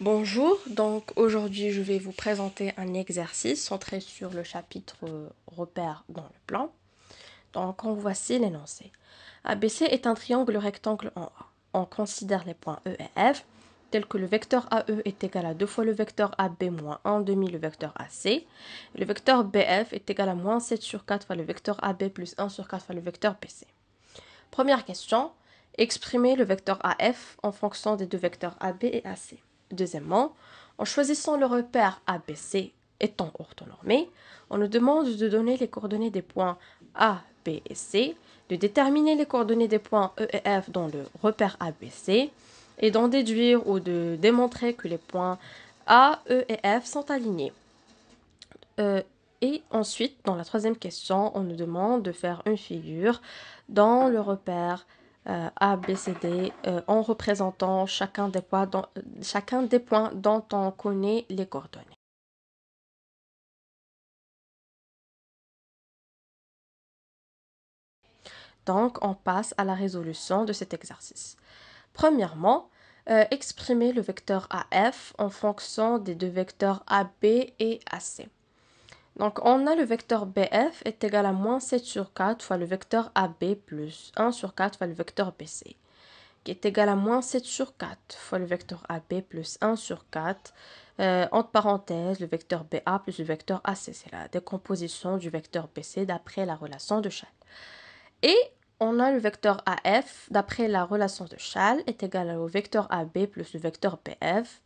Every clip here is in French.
Bonjour, donc aujourd'hui je vais vous présenter un exercice centré sur le chapitre repères dans le plan. Donc en voici l'énoncé. ABC est un triangle rectangle en A. On considère les points E et F tels que le vecteur AE est égal à 2 fois le vecteur AB moins 1 demi le vecteur AC. Et le vecteur BF est égal à moins 7 sur 4 fois le vecteur AB plus 1 sur 4 fois le vecteur BC. Première question, exprimer le vecteur AF en fonction des deux vecteurs AB et AC. Deuxièmement, en choisissant le repère ABC étant orthonormé, on nous demande de donner les coordonnées des points A, B et C, de déterminer les coordonnées des points E et F dans le repère ABC et d'en déduire ou de démontrer que les points A, E et F sont alignés. Et ensuite, dans la troisième question, on nous demande de faire une figure dans le repère A, B, C, D en représentant chacun des points dont on connaît les coordonnées. Donc, on passe à la résolution de cet exercice. Premièrement, exprimer le vecteur AF en fonction des deux vecteurs AB et AC. Donc, on a le vecteur BF est égal à moins 7 sur 4 fois le vecteur AB plus 1 sur 4 fois le vecteur BC, qui est égal à moins 7 sur 4 fois le vecteur AB plus 1 sur 4, entre parenthèses, le vecteur BA plus le vecteur AC. C'est la décomposition du vecteur BC d'après la relation de Chasles. Et on a le vecteur AF, d'après la relation de Chasles, est égal au vecteur AB plus le vecteur BF.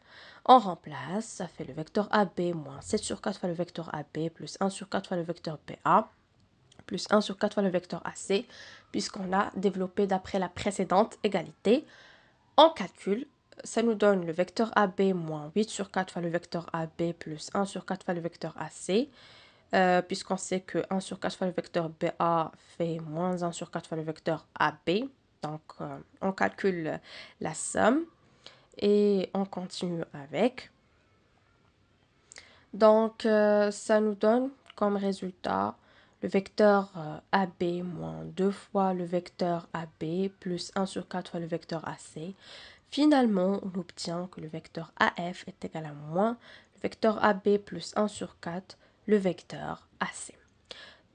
On remplace, ça fait le vecteur AB moins 7 sur 4 fois le vecteur AB plus 1 sur 4 fois le vecteur BA plus 1 sur 4 fois le vecteur AC, puisqu'on a développé d'après la précédente égalité. On calcule, ça nous donne le vecteur AB moins 8 sur 4 fois le vecteur AB plus 1 sur 4 fois le vecteur AC, puisqu'on sait que 1 sur 4 fois le vecteur BA fait moins 1 sur 4 fois le vecteur AB. Donc, on calcule la somme et on continue avec. Donc, ça nous donne comme résultat le vecteur AB moins 2 fois le vecteur AB plus 1 sur 4 fois le vecteur AC. Finalement, on obtient que le vecteur AF est égal à moins le vecteur AB plus 1 sur 4, le vecteur AC.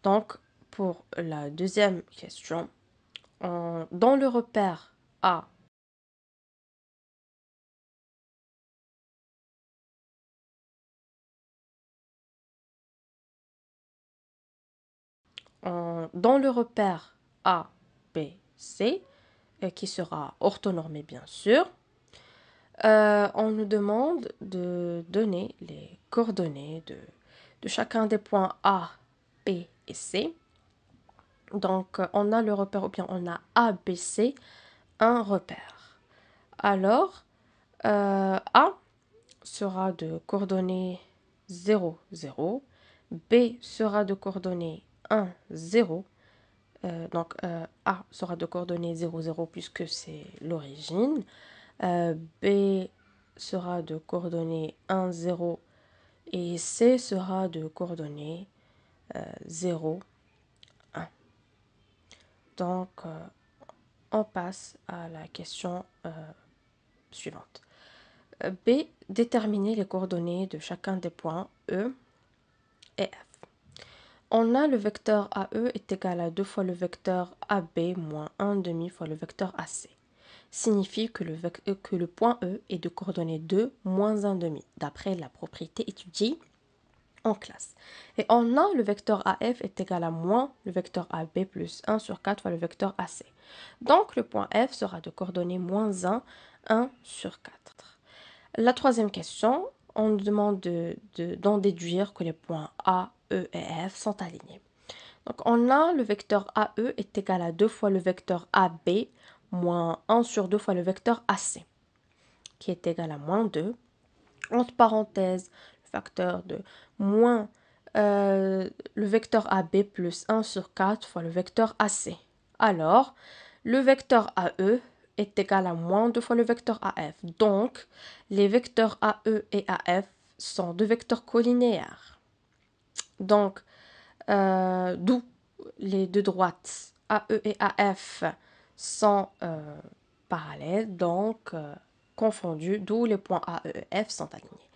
Donc, pour la deuxième question, dans le repère A, dans le repère A, B, C, qui sera orthonormé bien sûr, on nous demande de donner les coordonnées de chacun des points A, B et C. Donc, on a le repère, ou bien on a A, B, C, un repère. Alors, A sera de coordonnées 0, 0. B sera de coordonnées 1, 0. Donc, A sera de coordonnées 0, 0 puisque c'est l'origine. B sera de coordonnées 1, 0 et C sera de coordonnées 0, 1. Donc, on passe à la question suivante. B, déterminer les coordonnées de chacun des points E et F. On a le vecteur AE est égal à 2 fois le vecteur AB moins 1 demi fois le vecteur AC. Signifie que le point E est de coordonnées 2 moins 1 demi, d'après la propriété étudiée en classe. Et on a le vecteur AF est égal à moins le vecteur AB plus 1 sur 4 fois le vecteur AC. Donc le point F sera de coordonnées moins 1, 1 sur 4. La troisième question, on nous demande d'en déduire que les points A, E et F sont alignés. Donc on a le vecteur AE est égal à 2 fois le vecteur AB moins 1 sur 2 fois le vecteur AC, qui est égal à moins 2. Entre parenthèses, le facteur de moins le vecteur AB plus 1 sur 4 fois le vecteur AC. Alors, le vecteur AE est égal à moins 2 fois le vecteur AF. Donc, les vecteurs AE et AF sont deux vecteurs collinéaires. Donc, d'où les deux droites AE et AF sont parallèles. Donc, confondus, d'où les points A, E et F sont alignés.